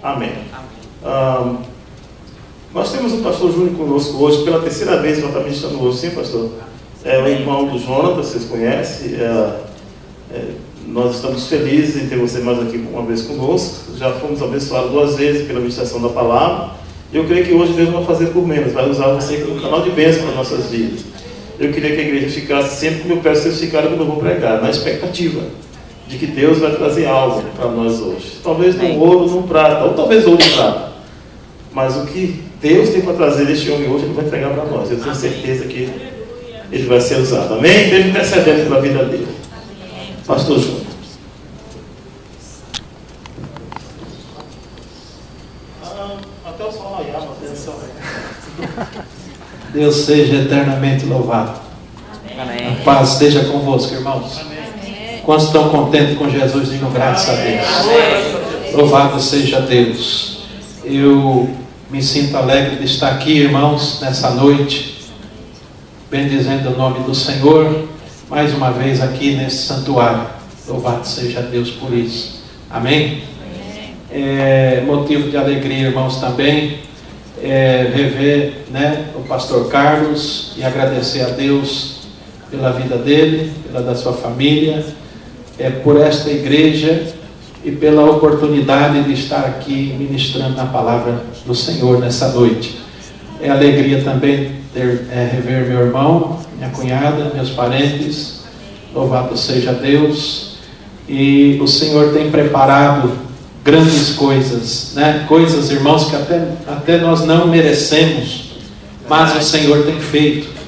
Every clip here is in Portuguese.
Amém. Nós temos o pastor Júnior conosco hoje, pela terceira vez, vai estar ministrando hoje, sim, pastor? É o irmão do Jonathan, vocês conhecem. Nós estamos felizes em ter você mais aqui uma vez conosco. Já fomos abençoados 2 vezes pela ministração da palavra. E eu creio que hoje Deus não vai fazer por menos, vai usar você como canal de bênção para nossas vidas. Eu queria que a igreja ficasse sempre como eu peço que vocês ficarem quando eu vou pregar, na expectativa de que Deus vai trazer algo para nós hoje. Talvez num ouro, num prata, ou talvez ouro e prata. Mas o que Deus tem para trazer deste homem hoje, Ele vai entregar para nós. Eu tenho certeza que ele vai ser usado. Amém? Esteja intercedendo pela vida dele. Pastor Júnior. Até o sol raiar, atenção. Deus seja eternamente louvado. Amém. A paz esteja convosco, irmãos. Amém. Quantos estão contentes com Jesus, digam graças a Deus. Amém. Louvado seja Deus. Eu me sinto alegre de estar aqui, irmãos, nessa noite, bendizendo o nome do Senhor, mais uma vez aqui nesse santuário. Louvado seja Deus por isso. Amém? É motivo de alegria, irmãos, também rever, o pastor Carlos e agradecer a Deus pela vida dele, pela da sua família, por esta igreja e pela oportunidade de estar aqui ministrando a palavra do Senhor nessa noite. É alegria também rever meu irmão, minha cunhada, meus parentes. Louvado seja Deus. E o Senhor tem preparado grandes coisas, coisas, irmãos, que até nós não merecemos, mas o Senhor tem feito.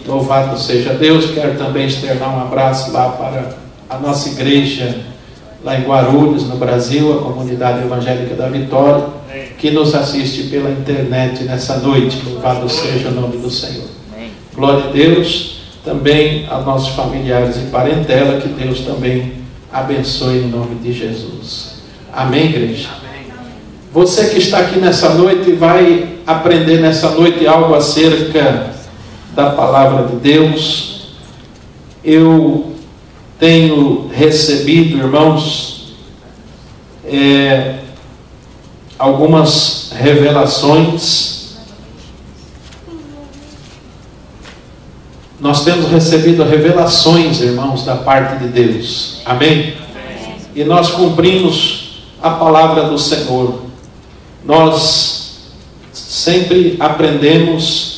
Louvado seja Deus. Quero também externar um abraço lá para a nossa igreja lá em Guarulhos, no Brasil, a comunidade evangélica da Vitória, que nos assiste pela internet nessa noite. Louvado seja o nome do Senhor. Glória a Deus. Também a nossos familiares e parentela, que Deus também abençoe em nome de Jesus. Amém, igreja? Você que está aqui nessa noite vai aprender nessa noite algo acerca da palavra de Deus. Eu tenho recebido, irmãos, algumas revelações. Nós temos recebido revelações, irmãos, da parte de Deus. Amém? E nós cumprimos a palavra do Senhor. Nós sempre aprendemos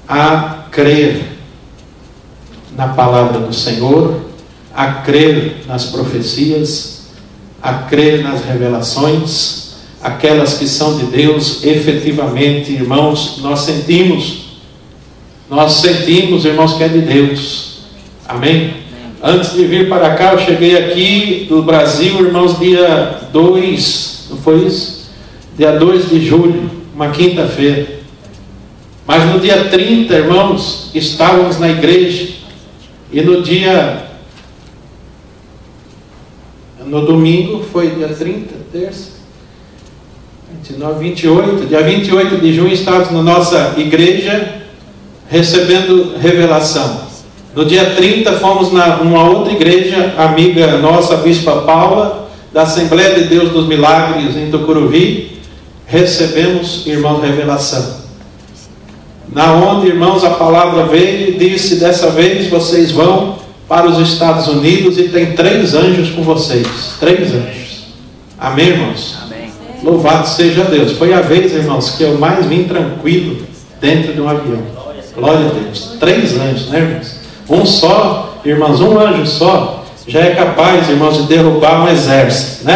a crer na palavra do Senhor, a crer nas profecias, a crer nas revelações, aquelas que são de Deus. Efetivamente, irmãos, nós sentimos, irmãos, que é de Deus. Amém? Antes de vir para cá, eu cheguei aqui do Brasil, irmãos, dia 2, não foi isso? Dia 2 de julho, uma quinta-feira. Mas no dia 30, irmãos, estávamos na igreja. E no domingo, foi dia 30, terça, 29, 28, dia 28 de junho, estávamos na nossa igreja, recebendo revelação. No dia 30 fomos numa outra igreja, amiga nossa, a Bispa Paula, da Assembleia de Deus dos Milagres em Tucuruvi. Recebemos, irmãos, revelação. Na onde, irmãos, a palavra veio e disse: dessa vez vocês vão para os Estados Unidos e tem 3 anjos com vocês. 3 anjos. Amém, irmãos? Amém. Louvado seja Deus. Foi a vez, irmãos, que eu mais vim tranquilo dentro de um avião. Glória a Deus. 3 anjos, irmãos? Um só, irmãos, um anjo só já é capaz, irmãos, de derrubar um exército,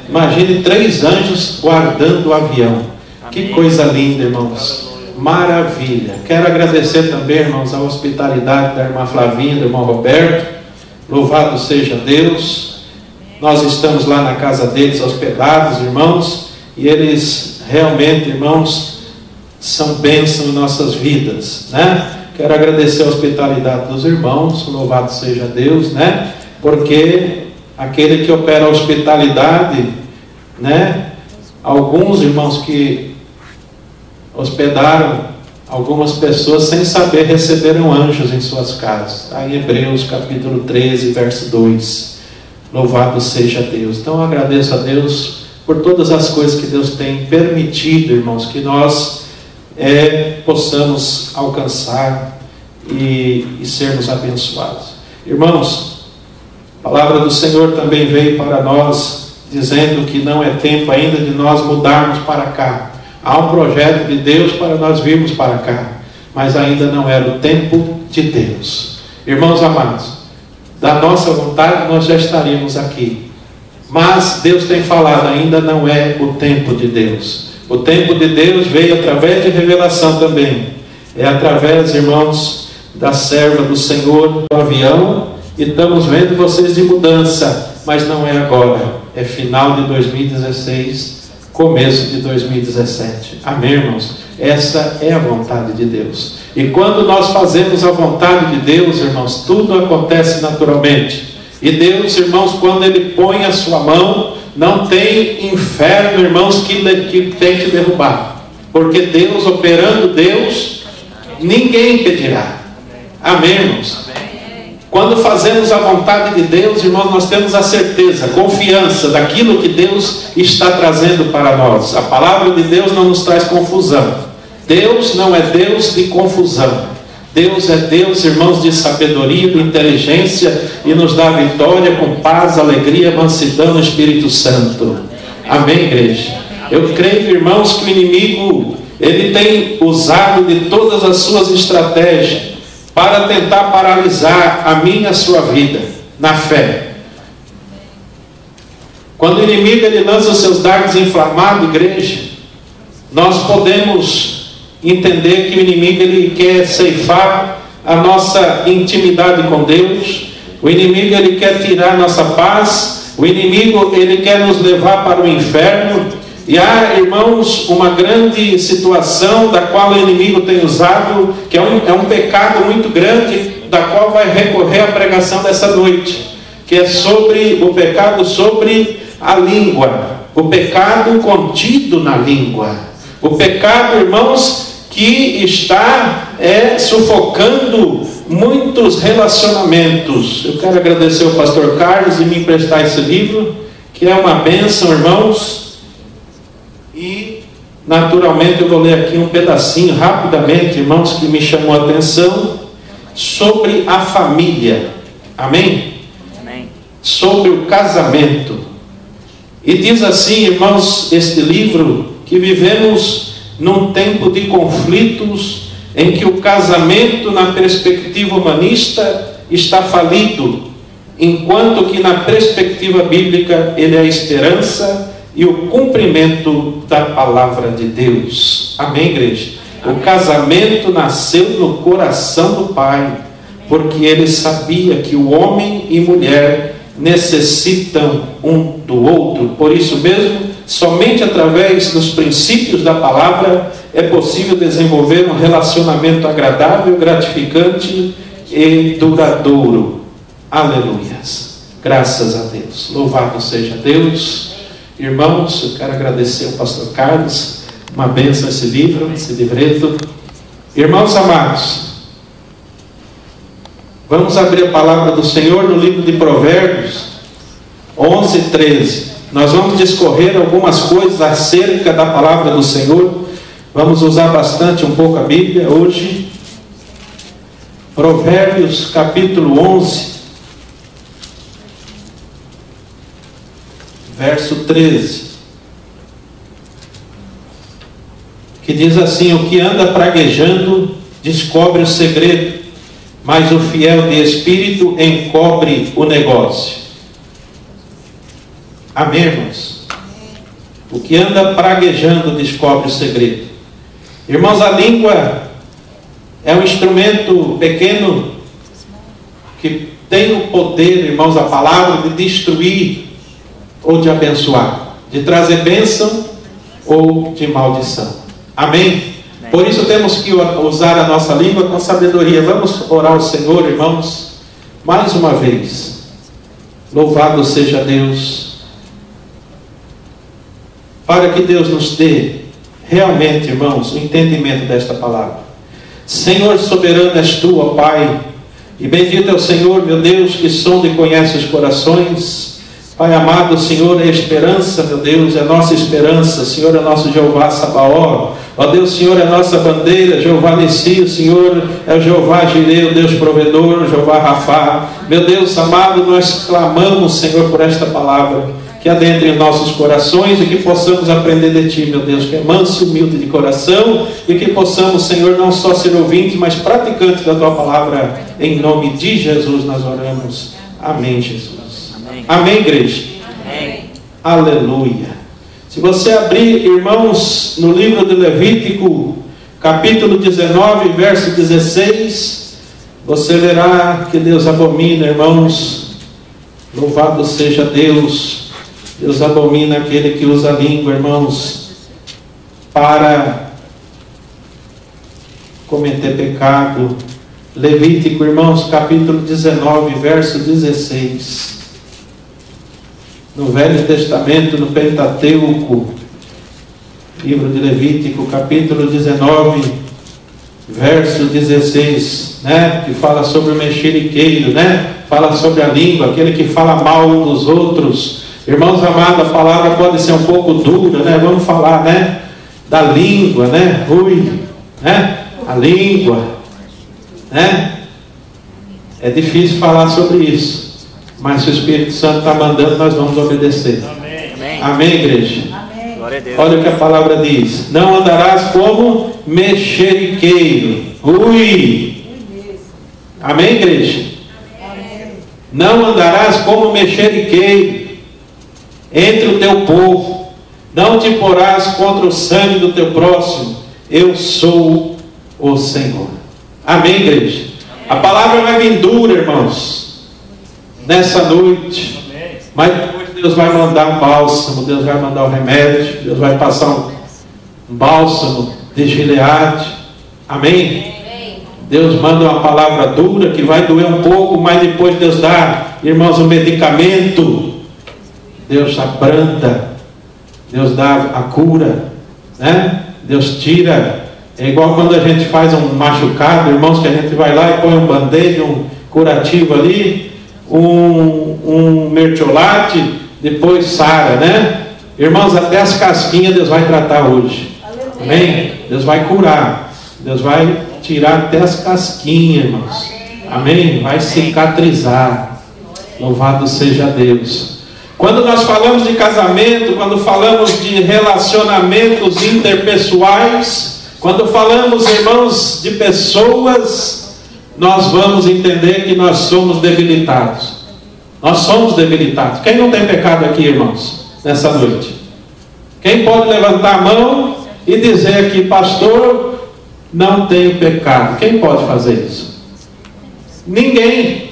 Imagine 3 anjos guardando o avião. Que coisa linda, irmãos. Maravilha. Quero agradecer também, irmãos, a hospitalidade da irmã Flavinha, do irmão Roberto. Louvado seja Deus. Nós estamos lá na casa deles hospedados, irmãos, e eles realmente, irmãos, são bênção em nossas vidas, Quero agradecer a hospitalidade dos irmãos. Louvado seja Deus, porque aquele que opera a hospitalidade, alguns irmãos que hospedaram algumas pessoas sem saber receberam anjos em suas casas. Está em Hebreus capítulo 13, verso 2. Louvado seja Deus. Então eu agradeço a Deus por todas as coisas que Deus tem permitido, irmãos, que nós possamos alcançar e sermos abençoados. Irmãos, a palavra do Senhor também veio para nós, dizendo que não é tempo ainda de nós mudarmos para cá. Há um projeto de Deus para nós virmos para cá, mas ainda não era o tempo de Deus. Irmãos amados, da nossa vontade nós já estaríamos aqui, mas Deus tem falado, ainda não é o tempo de Deus. O tempo de Deus veio através de revelação também. É através, irmãos, da serva do Senhor do avião, e estamos vendo vocês de mudança, mas não é agora, é final de 2016, começo de 2017. Amém, irmãos? Essa é a vontade de Deus. E quando nós fazemos a vontade de Deus, irmãos, tudo acontece naturalmente. E Deus, irmãos, quando Ele põe a sua mão, não tem inferno, irmãos, que tente derrubar. Porque Deus, operando Deus, ninguém impedirá. Amém, irmãos? Quando fazemos a vontade de Deus, irmãos, nós temos a certeza, a confiança daquilo que Deus está trazendo para nós. A palavra de Deus não nos traz confusão. Deus não é Deus de confusão. Deus é Deus, irmãos, de sabedoria, de inteligência, e nos dá vitória com paz, alegria, mansidão no Espírito Santo. Amém, igreja? Eu creio, irmãos, que o inimigo, ele tem usado de todas as suas estratégias para tentar paralisar a minha e a sua vida na fé. Quando o inimigo ele lança os seus dardos inflamados, igreja, nós podemos entender que o inimigo ele quer ceifar a nossa intimidade com Deus. O inimigo ele quer tirar nossa paz. O inimigo ele quer nos levar para o inferno. E há, irmãos, uma grande situação da qual o inimigo tem usado, que é um pecado muito grande, da qual vai recorrer a pregação dessa noite, que é sobre o pecado sobre a língua, o pecado contido na língua, o pecado, irmãos, que está sufocando muitos relacionamentos. Eu quero agradecer ao pastor Carlos de me emprestar esse livro, que é uma bênção, irmãos. E naturalmente eu vou ler aqui um pedacinho rapidamente, irmãos, que me chamou a atenção, sobre a família. Amém? Amém. Sobre o casamento. E diz assim, irmãos, este livro, que vivemos num tempo de conflitos, em que o casamento na perspectiva humanista está falido, enquanto que na perspectiva bíblica ele é a esperança e o cumprimento da palavra de Deus. Amém, igreja? Amém. O casamento nasceu no coração do Pai, porque ele sabia que o homem e mulher necessitam um do outro. Por isso mesmo, somente através dos princípios da palavra é possível desenvolver um relacionamento agradável, gratificante e duradouro. Aleluias. Graças a Deus. Louvado seja Deus. Irmãos, eu quero agradecer ao pastor Carlos, uma bênção esse livro, esse livreto. Irmãos amados, vamos abrir a palavra do Senhor no livro de Provérbios 11:13. Nós vamos discorrer algumas coisas acerca da palavra do Senhor. Vamos usar bastante um pouco a Bíblia hoje. Provérbios capítulo 11, verso 13, que diz assim: o que anda praguejando descobre o segredo, mas o fiel de espírito encobre o negócio. Amém, irmãos? O que anda praguejando descobre o segredo. Irmãos, a língua é um instrumento pequeno que tem o poder, irmãos, a palavra de destruir ou de abençoar, de trazer bênção ou de maldição. Amém? Amém? Por isso temos que usar a nossa língua com sabedoria. Vamos orar ao Senhor, irmãos, mais uma vez. Louvado seja Deus, para que Deus nos dê realmente, irmãos, o entendimento desta palavra. Senhor soberano és tu, ó Pai, e bendito é o Senhor, meu Deus, que sonda e conhece os corações. Pai amado, o Senhor é a esperança, meu Deus, é a nossa esperança. O Senhor é nosso Jeová Sabaoth. Ó Deus, o Senhor é a nossa bandeira. Jeová Nissi, o Senhor é o Jeová Jireh, o Deus provedor, Jeová Rafá. Meu Deus amado, nós clamamos, Senhor, por esta palavra, que adentre em nossos corações e que possamos aprender de Ti, meu Deus, que é manso e humilde de coração, e que possamos, Senhor, não só ser ouvintes, mas praticantes da Tua palavra. Em nome de Jesus nós oramos. Amém, Jesus. Amém, igreja? Amém. Aleluia. Se você abrir, irmãos, no livro de Levítico, capítulo 19, verso 16, você verá que Deus abomina, irmãos. Louvado seja Deus. Deus abomina aquele que usa a língua, irmãos, para cometer pecado. Levítico, irmãos, capítulo 19, verso 16. No Velho Testamento, no Pentateuco, livro de Levítico, capítulo 19, verso 16, né? Que fala sobre o mexeriqueiro, né? Fala sobre a língua, aquele que fala mal um dos outros. Irmãos amados, a palavra pode ser um pouco dura, né? Vamos falar, né? Da língua, né? Né? A língua, né? É difícil falar sobre isso. Mas se o Espírito Santo está mandando, nós vamos obedecer. Amém. Amém, igreja? Amém. Glória a Deus. Olha o que a palavra diz: não andarás como mexeriqueiro. Amém, igreja? Amém. Não andarás como mexeriqueiro entre o teu povo. Não te porás contra o sangue do teu próximo. Eu sou o Senhor. Amém, igreja? A palavra vai vir dura, irmãos, nessa noite, mas depois Deus vai mandar um bálsamo, Deus vai mandar um remédio, Deus vai passar um bálsamo de Gileade. Amém? Deus manda uma palavra dura que vai doer um pouco, mas depois Deus dá, irmãos, um medicamento. Deus abranda, Deus dá a cura, né? Deus tira. É igual quando a gente faz um machucado, irmãos, que a gente vai lá e põe um band-aid, um curativo ali, um mertiolate, depois sara, né? Irmãos, até as casquinhas Deus vai tratar hoje. Amém? Deus vai curar. Deus vai tirar até as casquinhas, irmãos. Amém? Vai cicatrizar. Louvado seja Deus. Quando nós falamos de casamento, quando falamos de relacionamentos interpessoais, quando falamos, irmãos, de pessoas, nós vamos entender que nós somos debilitados. Nós somos debilitados. Quem não tem pecado aqui, irmãos, nessa noite? Quem pode levantar a mão e dizer aqui: pastor, não tenho pecado? Quem pode fazer isso? Ninguém.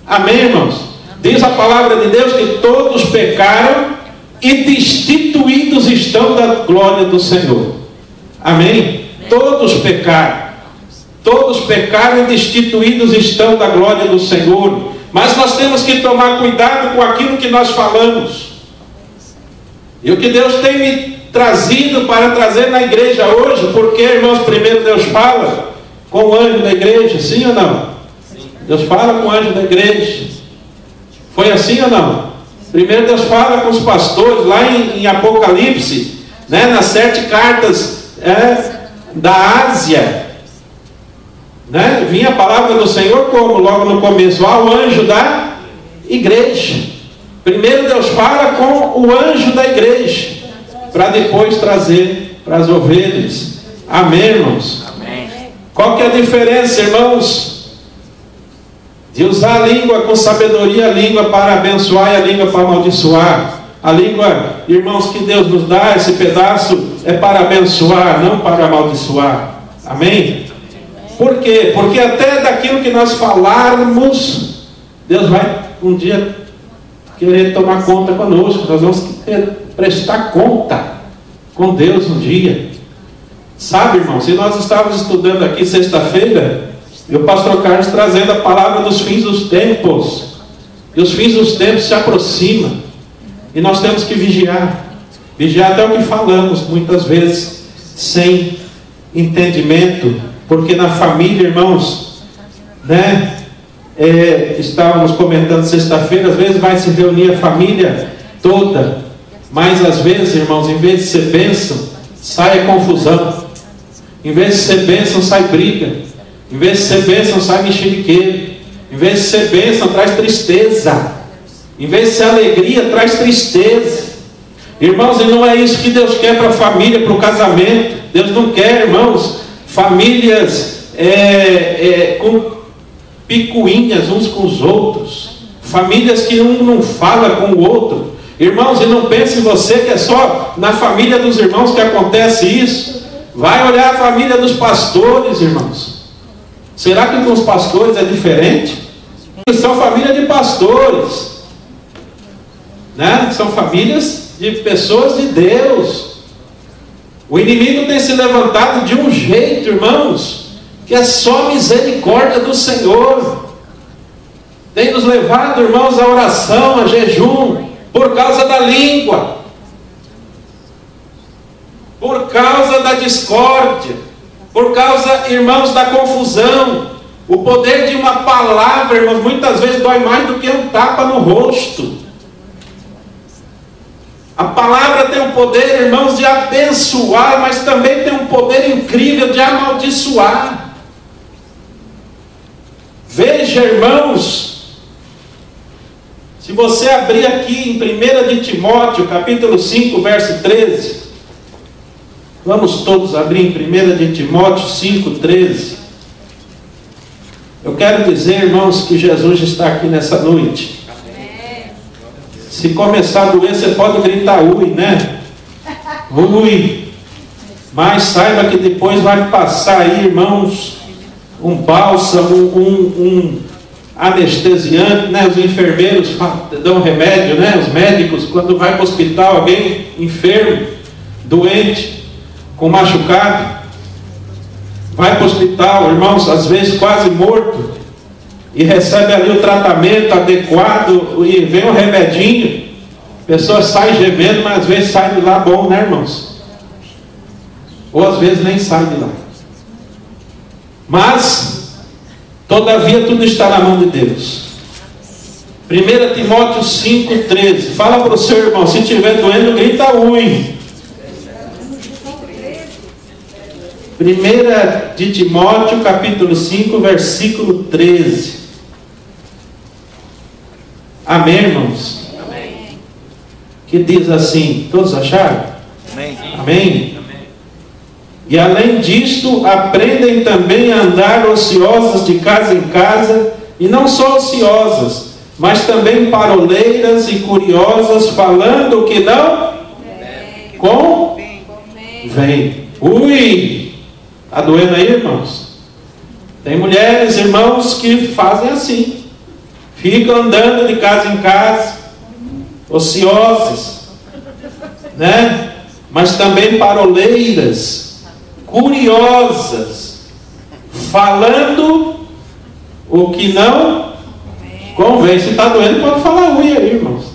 Amém, irmãos? Diz a palavra de Deus que todos pecaram e destituídos estão da glória do Senhor. Amém? Todos pecaram. Todos pecaram e destituídos estão da glória do Senhor. Mas nós temos que tomar cuidado com aquilo que nós falamos. E o que Deus tem me trazido para trazer na igreja hoje, porque, irmãos, primeiro Deus fala com o anjo da igreja, sim ou não? Sim. Deus fala com o anjo da igreja. Foi assim ou não? Primeiro Deus fala com os pastores, lá em Apocalipse, né, nas 7 cartas da Ásia, né? Vinha a palavra do Senhor como? Logo no começo, ao anjo da igreja. Primeiro Deus fala com o anjo da igreja, para depois trazer para as ovelhas. Amém, irmãos? Amém. Qual que é a diferença, irmãos, de usar a língua com sabedoria, a língua para abençoar e a língua para amaldiçoar? A língua, irmãos, que Deus nos dá, esse pedaço, é para abençoar, não para amaldiçoar. Amém? Por quê? Porque até daquilo que nós falarmos, Deus vai um dia querer tomar conta conosco. Nós vamos prestar conta com Deus um dia. Sabe, irmãos, se nós estávamos estudando aqui sexta-feira, e o pastor Carlos trazendo a palavra dos fins dos tempos, e os fins dos tempos se aproximam, e nós temos que vigiar até o que falamos, muitas vezes sem entendimento, porque na família, irmãos, né, estávamos comentando sexta-feira, às vezes vai se reunir a família toda, mas às vezes, irmãos, em vez de ser bênção, sai a confusão. Em vez de ser bênção, sai briga. Em vez de ser bênção, sai mexeriqueiro. Em vez de ser bênção, traz tristeza. Em vez de ser alegria, traz tristeza. Irmãos, e não é isso que Deus quer para a família, para o casamento. Deus não quer, irmãos, famílias com picuinhas uns com os outros. Famílias que um não fala com o outro. Irmãos, e não pense você que é só na família dos irmãos que acontece isso. Vai olhar a família dos pastores, irmãos. Será que com os pastores é diferente? São família de pastores, né? São famílias de pessoas de Deus. O inimigo tem se levantado de um jeito, irmãos, que é só misericórdia do Senhor. Tem nos levado, irmãos, à oração, a jejum, por causa da língua, por causa da discórdia, por causa, irmãos, da confusão. O poder de uma palavra, irmãos, muitas vezes dói mais do que um tapa no rosto. A palavra tem o poder, irmãos, de abençoar, mas também tem um poder incrível de amaldiçoar. Veja, irmãos, se você abrir aqui em 1 de Timóteo, capítulo 5, verso 13, vamos todos abrir em 1 de Timóteo 5, 13. Eu quero dizer, irmãos, que Jesus está aqui nessa noite. Se começar a doer, você pode gritar ui, né? Ui. Mas saiba que depois vai passar aí, irmãos, um bálsamo, um anestesiante, né? Os enfermeiros dão remédio, né? Os médicos, quando vai para o hospital, alguém enfermo, doente, com machucado, vai para o hospital, irmãos, às vezes quase morto, e recebe ali o tratamento adequado, e vem um remedinho, a pessoa sai gemendo, mas às vezes sai de lá bom, né, irmãos? Ou às vezes nem sai de lá. Mas, todavia, tudo está na mão de Deus. 1 Timóteo 5,13. Fala para o seu irmão, se estiver doendo, grita ui. 1 de Timóteo, capítulo 5, versículo 13. Amém, irmãos? Amém. Que diz assim, todos acharam? Amém. Amém? E além disto, aprendem também a andar ociosas de casa em casa, e não só ociosas, mas também paroleiras e curiosas, falando o que não convém. Ui! Está doendo aí, irmãos? Tem mulheres, irmãos, que fazem assim. Ficam andando de casa em casa, ociosas, né? Mas também paroleiras, curiosas, falando o que não convém. Se está doendo, pode falar ui aí, irmãos.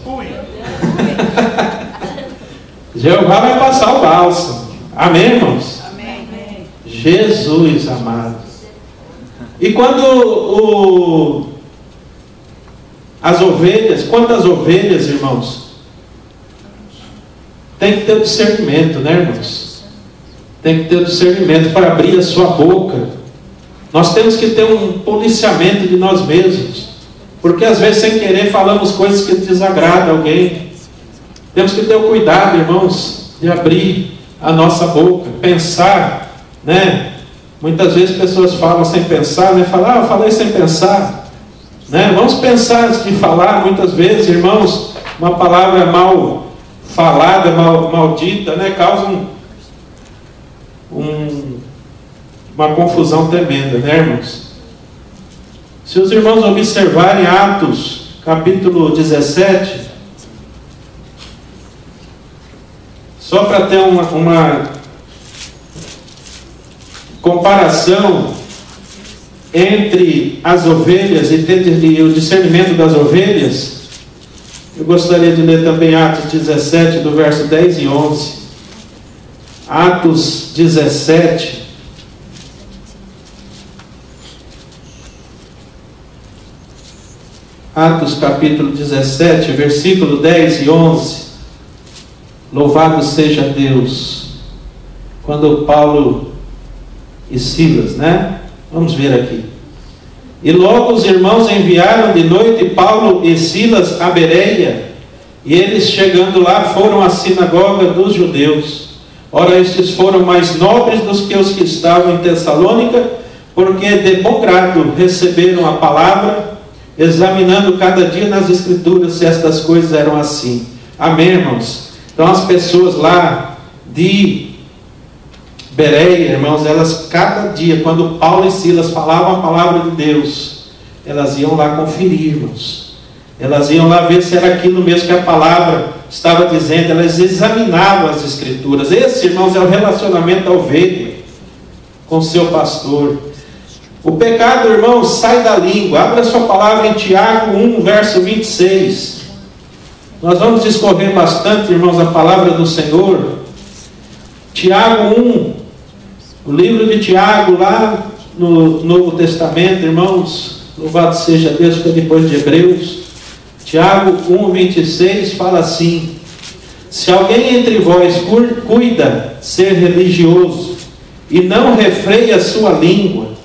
Jeová vai passar o bálsamo. Amém, irmãos? Jesus amado. E quando as ovelhas, quantas ovelhas, irmãos? Tem que ter o discernimento, né, irmãos? Tem que ter o discernimento para abrir a sua boca. Nós temos que ter um policiamento de nós mesmos, porque às vezes sem querer falamos coisas que desagradam alguém. Temos que ter o cuidado, irmãos, de abrir a nossa boca, pensar, né? Muitas vezes pessoas falam sem pensar, né? Falam, eu falei sem pensar, né? Vamos pensar antes de falar. Muitas vezes, irmãos, uma palavra mal falada, maldita, né? Causa uma confusão tremenda, né, irmãos? Se os irmãos observarem Atos, capítulo 17, só para ter uma comparação entre as ovelhas e o discernimento das ovelhas, eu gostaria de ler também Atos 17, do verso 10 e 11. Atos 17, Atos capítulo 17, versículo 10 e 11. Louvado seja Deus. Quando Paulo e Silas, né? Vamos ver aqui. E logo os irmãos enviaram de noite Paulo e Silas a Bereia, e eles chegando lá foram à sinagoga dos judeus. Ora, estes foram mais nobres do que os que estavam em Tessalônica, porque de bom grado receberam a palavra, examinando cada dia nas escrituras se estas coisas eram assim. Amém, irmãos? Então as pessoas lá de Bereia, irmãos, elas cada dia, quando Paulo e Silas falavam a palavra de Deus, elas iam lá conferir, irmãos. Elas iam lá ver se era aquilo mesmo que a palavra estava dizendo. Elas examinavam as escrituras. Esse, irmãos, é o relacionamento da ovelha com seu pastor. O pecado, irmãos, sai da língua. Abra sua palavra em Tiago 1, verso 26. Nós vamos discorrer bastante, irmãos, a palavra do Senhor. Tiago 1, o livro de Tiago, lá no Novo Testamento, irmãos, louvado seja Deus, que é depois de Hebreus. Tiago 1, 26 fala assim: se alguém entre vós cuida ser religioso e não refreia a sua língua,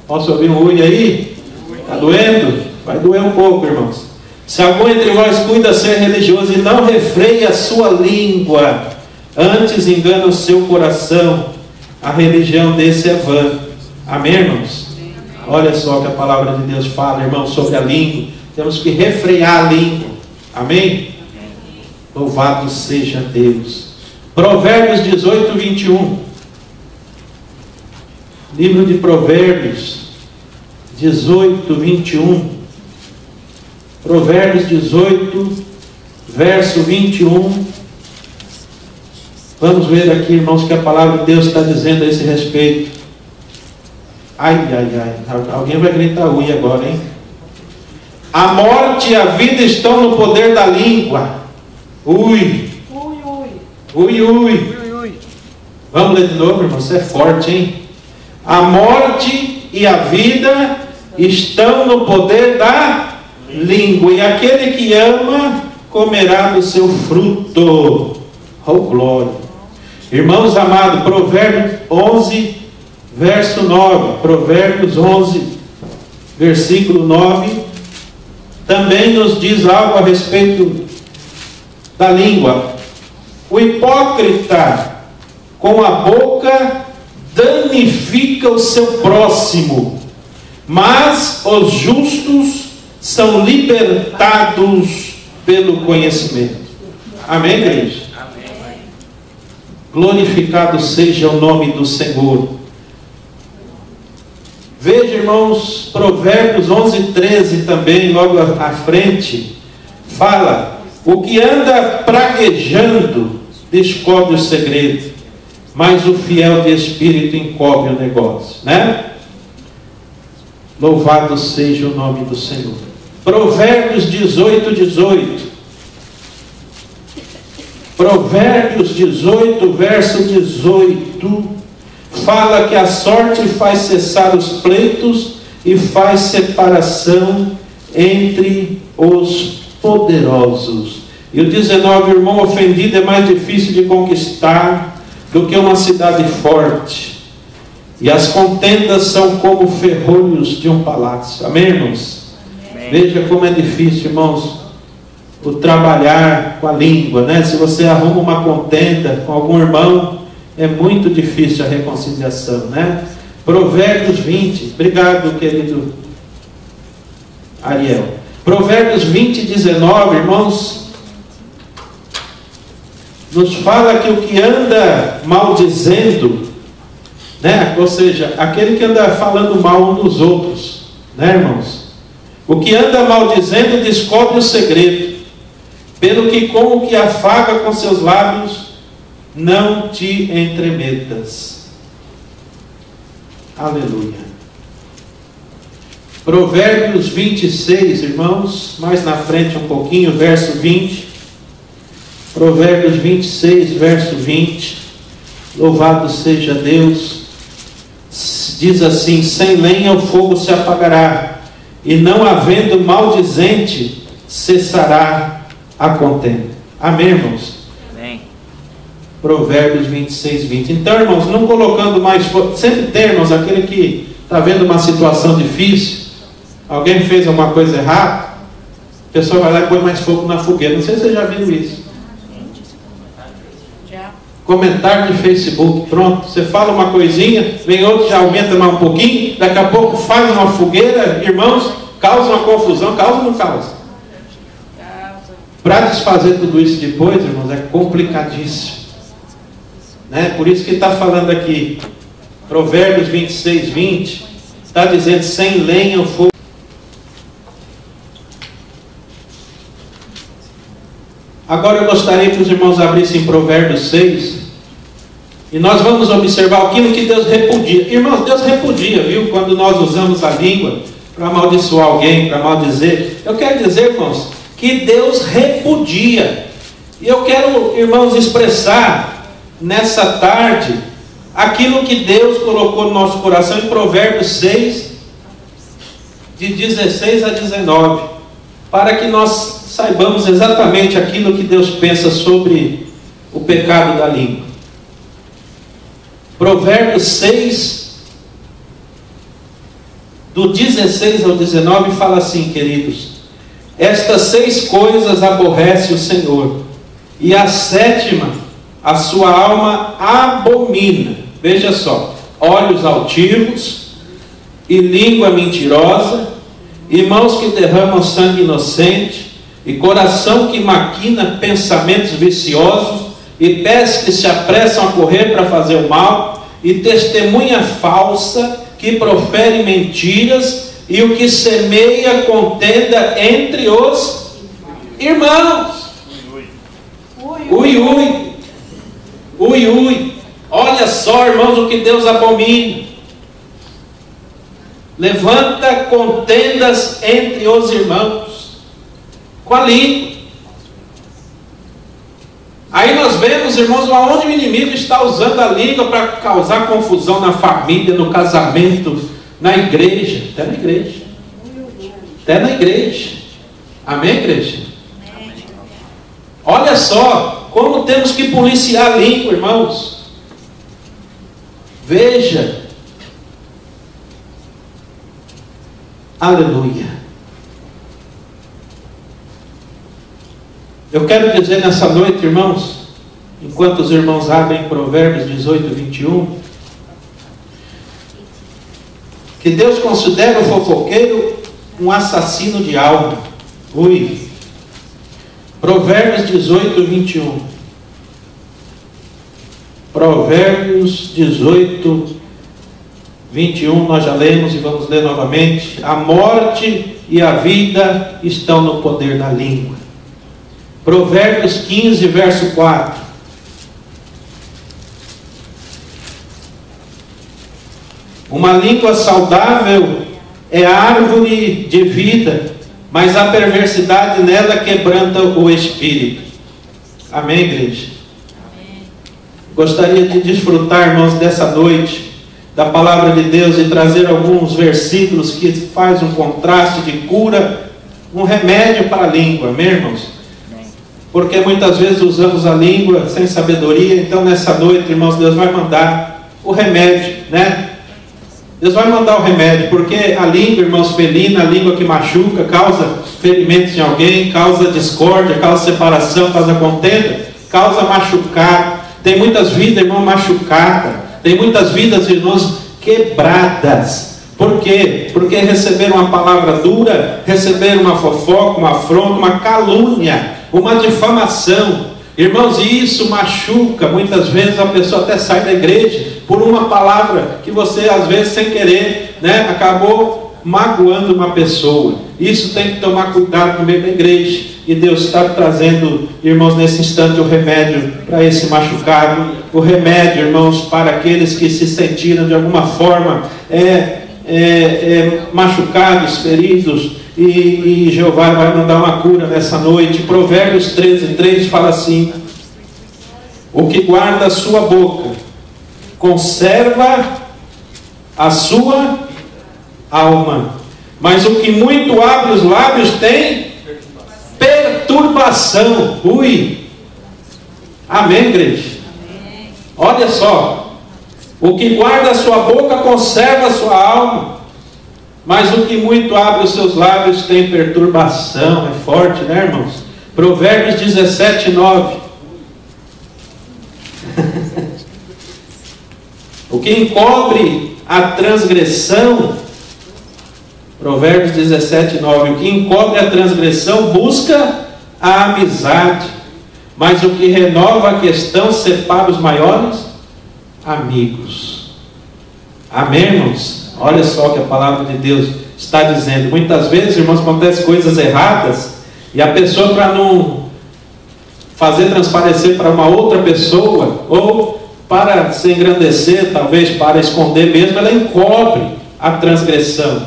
posso ouvir um ui aí? Está doendo? Vai doer um pouco, irmãos. Se algum entre vós cuida ser religioso e não refreia a sua língua, antes engana o seu coração, a religião desse é vã. Amém, irmãos? Olha só o que a palavra de Deus fala, irmãos, sobre a língua. Temos que refrear a língua. Amém? Louvado seja Deus. Provérbios 18, 21. Livro de Provérbios 18, 21. Provérbios 18, verso 21. Vamos ver aqui, irmãos, o que a palavra de Deus está dizendo a esse respeito. Ai, ai, ai. Alguém vai gritar ui agora, hein? A morte e a vida estão no poder da língua. Ui. Ui, ui. Vamos ler de novo, irmão. Isso é forte, hein? A morte e a vida estão no poder da língua. E aquele que ama comerá do seu fruto. Oh, glória. Irmãos amados, Provérbios 11, verso 9. Provérbios 11, versículo 9. Também nos diz algo a respeito da língua. O hipócrita com a boca danifica o seu próximo, mas os justos são libertados pelo conhecimento. Amém, igreja? Amém. Glorificado seja o nome do Senhor. Veja, irmãos, Provérbios 11, 13 também, logo à frente, fala: o que anda praguejando descobre o segredo, mas o fiel de espírito encobre o negócio, né? Louvado seja o nome do Senhor. Provérbios 18, 18. Provérbios 18, verso 18, fala que a sorte faz cessar os pleitos e faz separação entre os poderosos. E o 19, irmão ofendido é mais difícil de conquistar do que uma cidade forte, e as contendas são como ferrolhos de um palácio. Amém, irmãos? Amém. Veja como é difícil, irmãos, o trabalhar com a língua, né? Se você arruma uma contenda com algum irmão, é muito difícil a reconciliação, né? Provérbios 20, obrigado, querido Ariel. Provérbios 20, 19, irmãos, nos fala que o que anda maldizendo, né? Ou seja, aquele que anda falando mal um dos outros, né, irmãos? O que anda maldizendo descobre o segredo, pelo que com o que afaga com seus lábios não te entremetas. Aleluia. Provérbios 26, irmãos, mais na frente um pouquinho, verso 20. Provérbios 26, verso 20. Louvado seja Deus. Diz assim: sem lenha o fogo se apagará, e não havendo maldizente, cessará a contenda. Amém, irmãos? Amém. Provérbios 26, 20. Então, irmãos, não colocando mais fogo. Sempre tem, irmãos, aquele que está vendo uma situação difícil, alguém fez alguma coisa errada, a pessoa vai lá e põe mais fogo na fogueira. Não sei se você já viu isso. Comentário de Facebook, pronto, você fala uma coisinha, vem outro, já aumenta mais um pouquinho, daqui a pouco faz uma fogueira, irmãos, causa uma confusão, causa ou não causa? Para desfazer tudo isso depois, irmãos, é complicadíssimo, né? Por isso que está falando aqui, Provérbios 26, 20, está dizendo, sem lenha o fogo. Agora eu gostaria que os irmãos abrissem Provérbios 6, e nós vamos observar aquilo que Deus repudia. Irmãos, Deus repudia, viu? Quando nós usamos a língua para amaldiçoar alguém, para maldizer. Eu quero dizer, irmãos, que Deus repudia. E eu quero, irmãos, expressar nessa tarde aquilo que Deus colocou no nosso coração em Provérbios 6, de 16 a 19, para que nós saibamos exatamente aquilo que Deus pensa sobre o pecado da língua. Provérbios 6, do 16 ao 19, fala assim, queridos: estas 6 coisas aborrece o Senhor, e a 7ª a sua alma abomina. Veja só: olhos altivos, e língua mentirosa, e mãos que derramam sangue inocente, e coração que maquina pensamentos viciosos, e pés que se apressam a correr para fazer o mal, e testemunha falsa que profere mentiras, e o que semeia contenda entre os irmãos. Ui, ui. Ui, ui. Olha só, irmãos, o que Deus abomina. Levanta contendas entre os irmãos com a língua. Aí nós vemos, irmãos, aonde o inimigo está usando a língua para causar confusão na família, no casamento, na igreja. Até na igreja. Até na igreja. Amém, igreja? Olha só como temos que policiar a língua, irmãos. Veja. Aleluia. Eu quero dizer nessa noite, irmãos, enquanto os irmãos abrem Provérbios 18 e 21, que Deus considera o fofoqueiro um assassino de alma. Ui. Provérbios 18 e 21. Provérbios 18, 21, nós já lemos e vamos ler novamente. A morte e a vida estão no poder da língua. Provérbios 15, verso 4. Uma língua saudável é árvore de vida, mas a perversidade nela quebranta o espírito. Amém, igreja? Amém. Gostaria de desfrutar, irmãos, dessa noite da palavra de Deus e trazer alguns versículos que faz um contraste de cura, um remédio para a língua. Amém, irmãos? Porque muitas vezes usamos a língua sem sabedoria. Então nessa noite, irmãos, Deus vai mandar o remédio, né? Deus vai mandar o remédio, porque a língua, irmãos, felina, a língua que machuca, causa ferimentos em alguém, causa discórdia, causa separação, causa contenda, causa machucado. Tem muitas vidas, irmão, machucadas. Tem muitas vidas, irmãos, quebradas. Por quê? Porque receberam uma palavra dura, receberam uma fofoca, uma afronta, uma calúnia, uma difamação. Irmãos, e isso machuca. Muitas vezes a pessoa até sai da igreja por uma palavra que você, às vezes, sem querer, né, acabou magoando uma pessoa. Isso tem que tomar cuidado no meio da igreja. E Deus está trazendo, irmãos, nesse instante o remédio para esse machucado. O remédio, irmãos, para aqueles que se sentiram de alguma forma machucados, feridos. E Jeová vai mandar uma cura nessa noite. Provérbios 13, 3 fala assim: o que guarda a sua boca conserva a sua alma, Mas o que muito abre os lábios tem perturbação. Ui! Amém, igreja? Olha só. O que guarda a sua boca conserva a sua alma. Mas o que muito abre os seus lábios tem perturbação. É forte, né, irmãos? Provérbios 17, 9. O que encobre a transgressão, Provérbios 17, 9. O que encobre a transgressão busca a amizade, mas o que renova a questão separa os maiores amigos. Amém, irmãos? Olha só o que a palavra de Deus está dizendo. Muitas vezes, irmãos, acontecem coisas erradas e a pessoa, para não fazer transparecer para uma outra pessoa, ou para se engrandecer, talvez para esconder mesmo, ela encobre a transgressão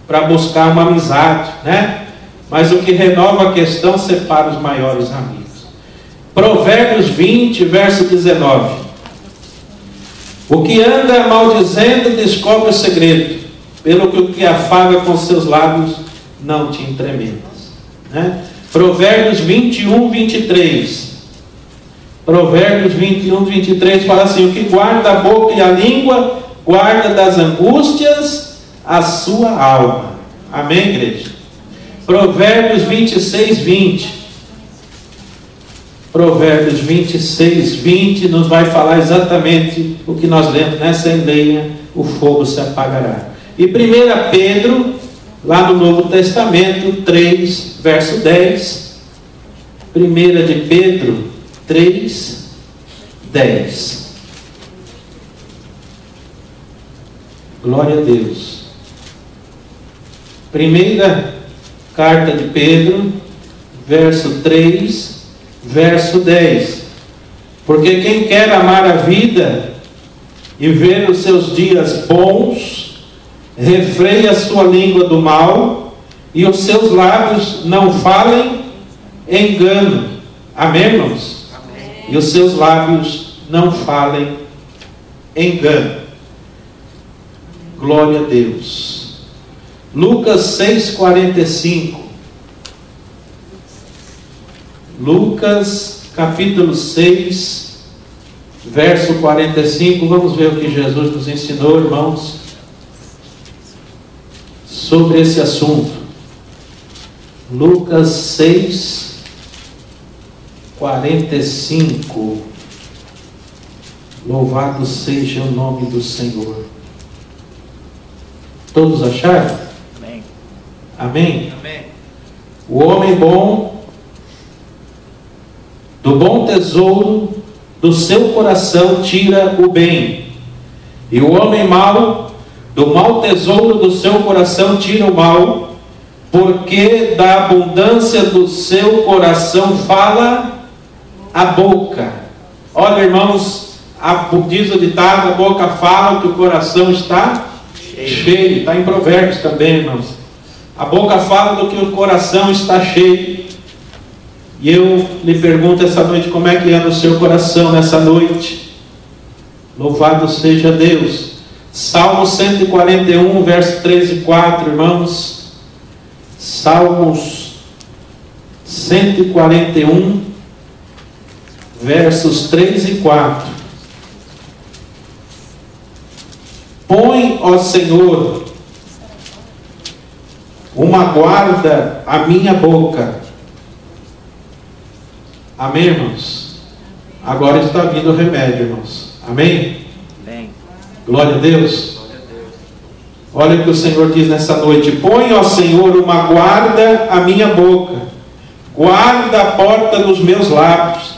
para buscar uma amizade, né? Mas o que renova a questão separa os maiores amigos. Provérbios 20, verso 19. O que anda maldizendo descobre o segredo, pelo que o que afaga com seus lábios não te entremetas, né? Provérbios 21, 23. Provérbios 21, 23 fala assim: o que guarda a boca e a língua, guarda das angústias a sua alma. Amém, igreja? Provérbios 26, 20. Provérbios 26, 20 nos vai falar exatamente o que nós lemos, né? Sem lenha o fogo se apagará. E 1 Pedro, lá no Novo Testamento, 3, verso 10. 1 de Pedro 3, 10. Glória a Deus. Primeira carta de Pedro, verso 3, verso 10. Porque quem quer amar a vida e ver os seus dias bons, refreia a sua língua do mal, e os seus lábios não falem engano. Amém, irmãos? Amém. E os seus lábios não falem engano. Glória a Deus. Lucas 6,45. Lucas capítulo 6, verso 45. Vamos ver o que Jesus nos ensinou, irmãos, sobre esse assunto. Lucas 6, 45. Louvado seja o nome do Senhor. Todos acharam? Amém. Amém? Amém. O homem bom, do bom tesouro do seu coração tira o bem, e o homem mau, do mau tesouro do seu coração tira o mal, porque da abundância do seu coração fala a boca. Olha, irmãos, diz o ditado: a boca fala, que o coração está cheio. Está em Provérbios também, irmãos. A boca fala do que o coração está cheio. E eu lhe pergunto essa noite: como é que anda o seu coração nessa noite? Louvado seja Deus. Salmo 141, verso 3 e 4, irmãos. Salmos 141, versos 3 e 4. Põe, ó Senhor, uma guarda à minha boca. Amém, irmãos? Agora está vindo o remédio, irmãos. Amém? Amém. Glória a Deus. Olha o que o Senhor diz nessa noite: põe, ó Senhor, uma guarda à minha boca, guarda a porta dos meus lábios.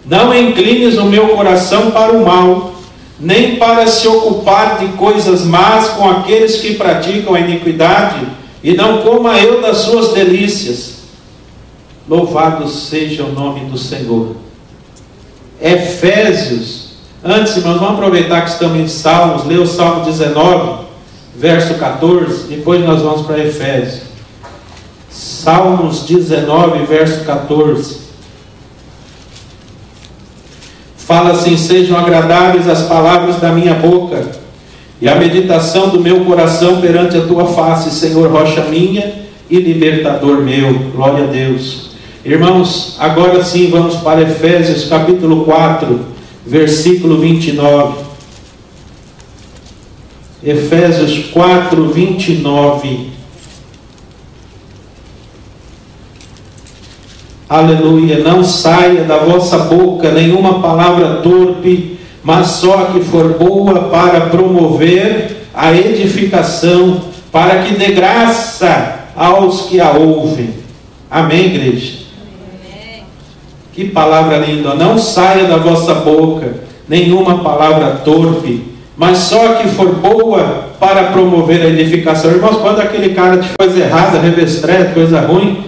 Não inclines o meu coração para o mal, nem para se ocupar de coisas más com aqueles que praticam a iniquidade, e não coma eu das suas delícias. Louvado seja o nome do Senhor. Efésios. Antes, irmãos, vamos aproveitar que estamos em Salmos, ler o Salmo 19, verso 14, depois nós vamos para Efésios. Salmos 19, verso 14. Fala assim: sejam agradáveis as palavras da minha boca, e a meditação do meu coração perante a tua face, Senhor, rocha minha e libertador meu. Glória a Deus. Irmãos, agora sim vamos para Efésios capítulo 4, versículo 29. Efésios 4, 29. Aleluia. Não saia da vossa boca nenhuma palavra torpe, mas só que for boa para promover a edificação, para que dê graça aos que a ouvem. Amém, igreja? Amém. Que palavra linda. Não saia da vossa boca nenhuma palavra torpe, mas só que for boa para promover a edificação. Irmãos, quando aquele cara te faz errada, revestrete, coisa ruim,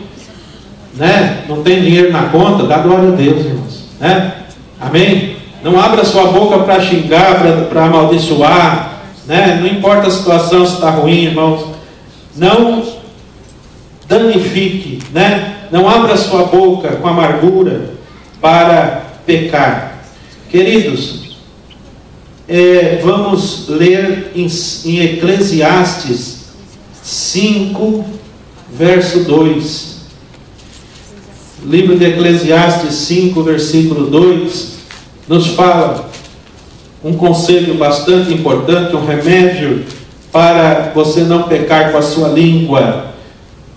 né? Não tem dinheiro na conta, dá glória a Deus, irmãos, né? Amém? Não abra sua boca para xingar, para amaldiçoar, né? Não importa a situação, se está ruim, irmãos. Não danifique, né? Não abra sua boca com amargura para pecar. Queridos, vamos ler em Eclesiastes 5, verso 2. Livro de Eclesiastes 5, versículo 2, nos fala um conselho bastante importante, um remédio para você não pecar com a sua língua.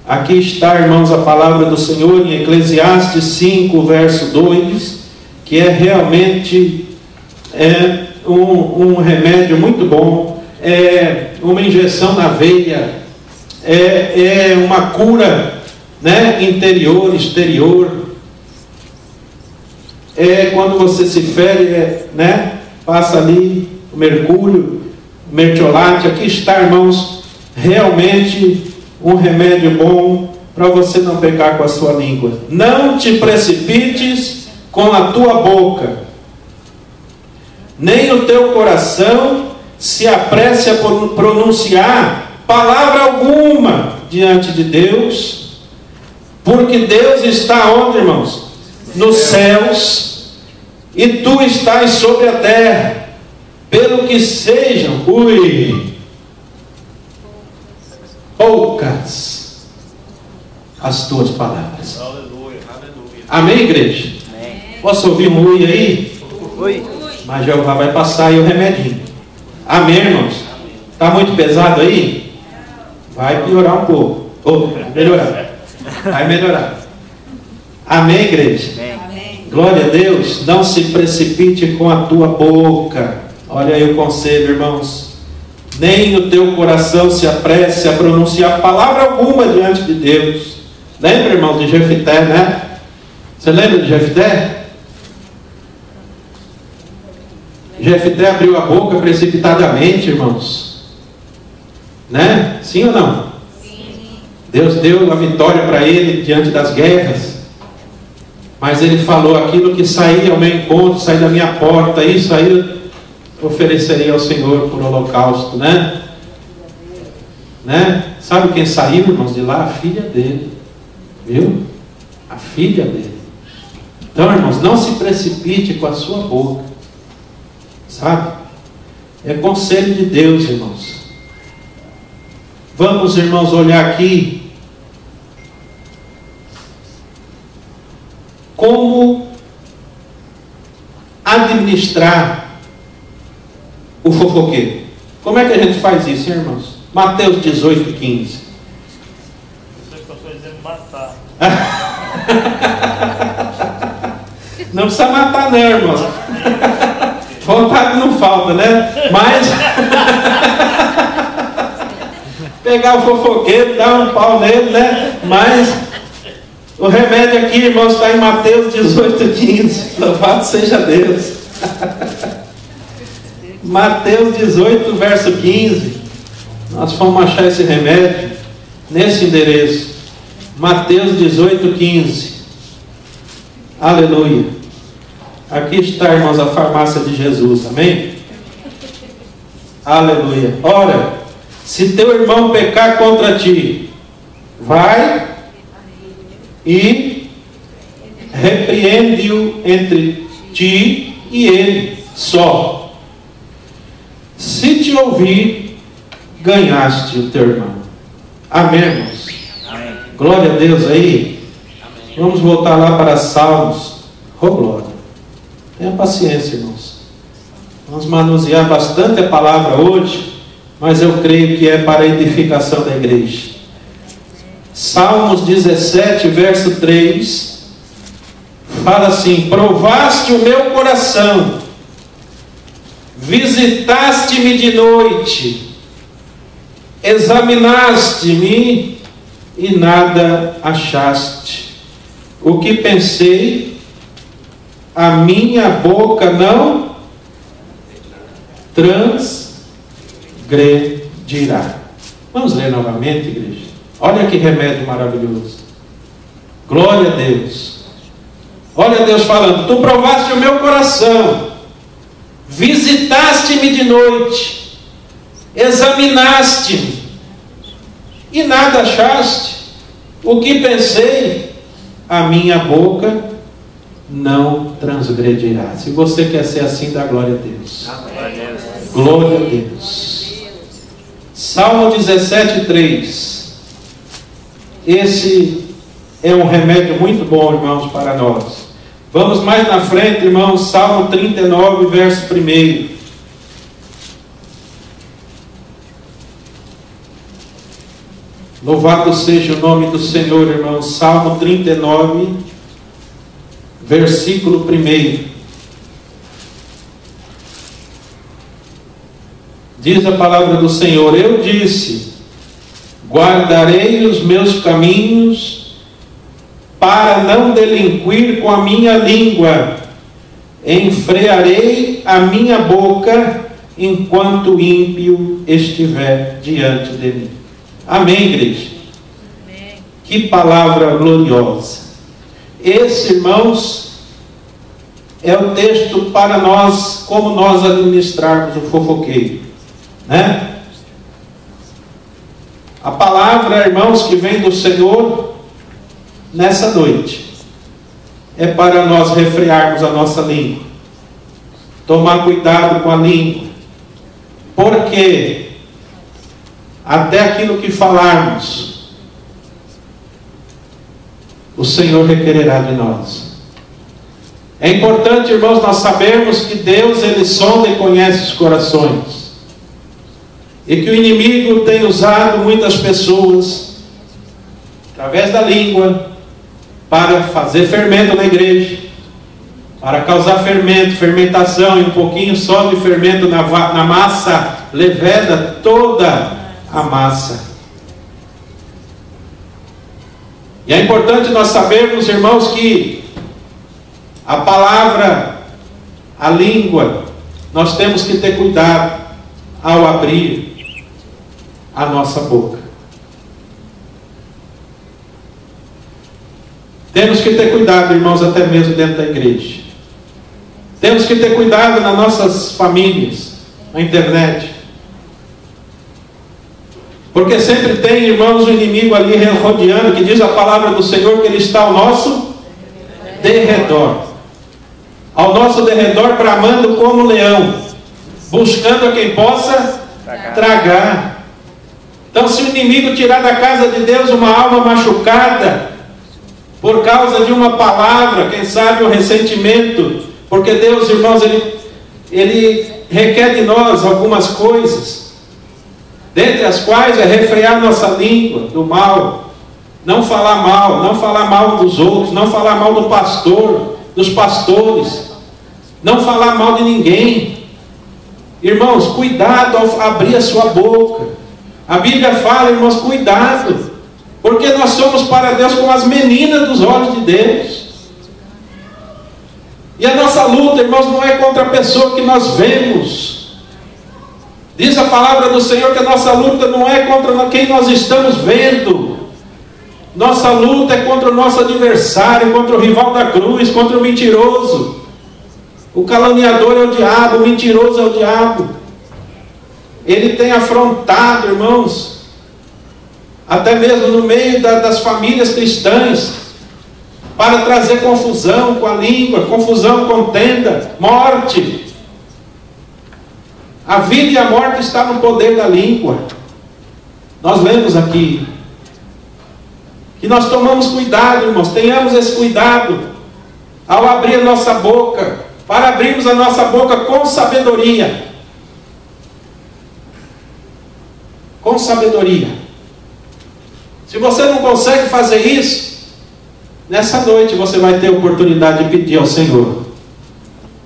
Aqui está, irmãos, a palavra do Senhor em Eclesiastes 5, verso 2, que é realmente um remédio muito bom, é uma injeção na veia, é uma cura, né? Interior, exterior. É quando você se fere, né? Passa ali o mercúrio, o mertiolate. Aqui está, irmãos, realmente um remédio bom para você não pecar com a sua língua. Não te precipites com a tua boca, nem o teu coração se apresse a pronunciar palavra alguma diante de Deus, porque Deus está onde, irmãos? Nos céus, e tu estás sobre a terra, pelo que sejam, poucas as tuas palavras. Aleluia, aleluia. Amém, igreja? Amém. Posso ouvir um ui aí? Oi. Mas Jeová vai passar aí o remedinho. Amém, irmãos? Está muito pesado aí? Vai piorar um pouco. Vai melhorar. Vai melhorar. Amém, igreja? Amém. Glória a Deus. Não se precipite com a tua boca. Olha aí o conselho, irmãos. Nem o teu coração se apresse a pronunciar palavra alguma diante de Deus. Lembra, irmão, de Jefité, né? Você lembra de Jefité? Jefité abriu a boca precipitadamente, irmãos. Né? Sim ou não? Sim. Deus deu a vitória para ele diante das guerras. Mas ele falou: aquilo que sair ao meu encontro, sair da minha porta, isso aí eu oferecerei ao Senhor por holocausto, né? Sabe quem saiu, irmãos, de lá? A filha dele. Viu? A filha dele. Então, irmãos, não se precipite com a sua boca. Sabe? É conselho de Deus, irmãos. Vamos, irmãos, olhar aqui como administrar o fofoqueiro. Como é que a gente faz isso, hein, irmãos? Mateus 18, 15. Você passou dizendo matar. Não precisa matar não, irmãos. Vontade não falta, né? Mas pegar o fofoqueiro, dar um pau nele, né? Mas o remédio aqui, irmãos, está em Mateus 18, 15. Louvado seja Deus. Mateus 18, verso 15. Nós vamos achar esse remédio nesse endereço. Mateus 18, 15. Aleluia. Aqui está, irmãos, a farmácia de Jesus. Amém? Aleluia. Ora, se teu irmão pecar contra ti, vai e repreende-o entre ti e ele só. Se te ouvir, ganhaste o teu irmão. Amém, irmãos? Amém. Glória a Deus aí. Vamos voltar lá para Salmos. Oh, glória. Tenha paciência, irmãos. Vamos manusear bastante a palavra hoje, mas eu creio que é para a edificação da igreja. Salmos 17, verso 3, fala assim: provaste o meu coração, visitaste-me de noite, examinaste-me e nada achaste. O que pensei, a minha boca não transgredirá. Vamos ler novamente, igreja. Olha que remédio maravilhoso. Glória a Deus. Olha Deus falando: tu provaste o meu coração, visitaste-me de noite, examinaste-me e nada achaste. O que pensei, a minha boca não transgredirá. Se você quer ser assim, dá glória a Deus. Glória a Deus. Salmo 17, 3. Esse é um remédio muito bom, irmãos, para nós. Vamos mais na frente, irmãos. Salmo 39, verso 1. Louvado seja o nome do Senhor, irmãos. Salmo 39, versículo 1. Diz a palavra do Senhor: eu disse, guardarei os meus caminhos para não delinquir com a minha língua, enfrearei a minha boca enquanto o ímpio estiver diante de mim. Amém, igreja? Amém. Que palavra gloriosa. Esse, irmãos, é o texto para nós, como nós administrarmos o fofoqueiro, né? A palavra, irmãos, que vem do Senhor nessa noite é para nós refrearmos a nossa língua, tomar cuidado com a língua, porque até aquilo que falarmos, o Senhor requererá de nós. É importante, irmãos, nós sabermos que Deus, Ele sonda e conhece os corações, e que o inimigo tem usado muitas pessoas, através da língua, para fazer fermento na igreja, para causar fermento, fermentação, e um pouquinho só de fermento na massa, leveda toda a massa. E é importante nós sabermos, irmãos, que a palavra, a língua, nós temos que ter cuidado ao abrir a nossa boca. Temos que ter cuidado, irmãos, até mesmo dentro da igreja. Temos que ter cuidado nas nossas famílias, na internet. Porque sempre tem, irmãos, um inimigo ali rodeando, que diz a palavra do Senhor que Ele está ao nosso derredor. Ao nosso derredor, bramando como leão, buscando a quem possa tragar. Então, se o inimigo tirar da casa de Deus uma alma machucada, por causa de uma palavra, quem sabe um ressentimento, porque Deus, irmãos, Ele requer de nós algumas coisas, dentre as quais é refrear nossa língua do mal, não falar mal dos outros, não falar mal do pastor, dos pastores, não falar mal de ninguém. Irmãos, cuidado ao abrir a sua boca. A Bíblia fala, irmãos, cuidado, porque nós somos para Deus como as meninas dos olhos de Deus. E a nossa luta, irmãos, não é contra a pessoa que nós vemos. Diz a palavra do Senhor que a nossa luta não é contra quem nós estamos vendo. Nossa luta é contra o nosso adversário, contra o rival da cruz, contra o mentiroso. O caluniador é o diabo, o mentiroso é o diabo. Ele tem afrontado, irmãos, até mesmo no meio das famílias cristãs, para trazer confusão com a língua, confusão, contenda, morte. A vida e a morte estão no poder da língua. Nós lemos aqui que nós tomamos cuidado, irmãos, tenhamos esse cuidado ao abrir a nossa boca, para abrirmos a nossa boca com sabedoria. Com sabedoria. Se você não consegue fazer isso, nessa noite você vai ter a oportunidade de pedir ao Senhor.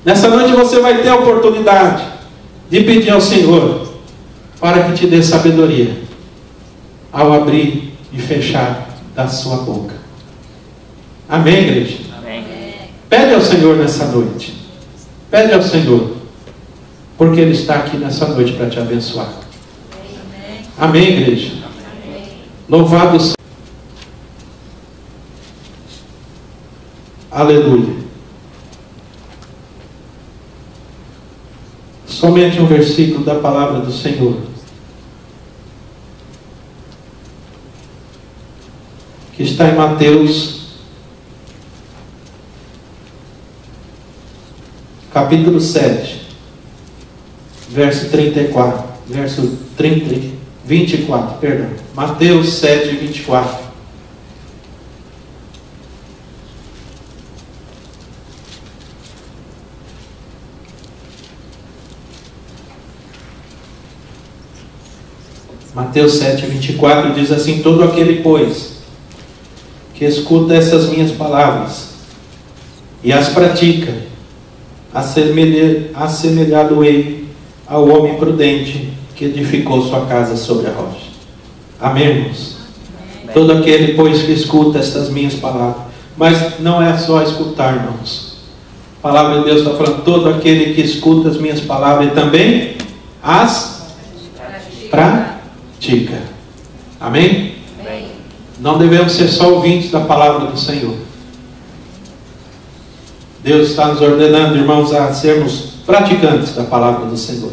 Nessa noite você vai ter a oportunidade de pedir ao Senhor para que te dê sabedoria ao abrir e fechar da sua boca. Amém, igreja? Amém. Pede ao Senhor nessa noite. Pede ao Senhor, porque Ele está aqui nessa noite para te abençoar. Amém, igreja? Amém. Louvado seja. Aleluia. Somente um versículo da palavra do Senhor, que está em Mateus, capítulo 7, verso 34, verso 24, perdão. Mateus 7, 24. Mateus 7, 24 diz assim: todo aquele, pois, que escuta essas minhas palavras e as pratica, assemelhado-ei ao homem prudente que edificou sua casa sobre a rocha. Amém, irmãos? Amém. Todo aquele, pois, que escuta estas minhas palavras. Mas não é só escutar, irmãos. A palavra de Deus está falando: todo aquele que escuta as minhas palavras e também as pratica. Amém? Amém. Não devemos ser só ouvintes da palavra do Senhor. Deus está nos ordenando, irmãos, a sermos praticantes da palavra do Senhor.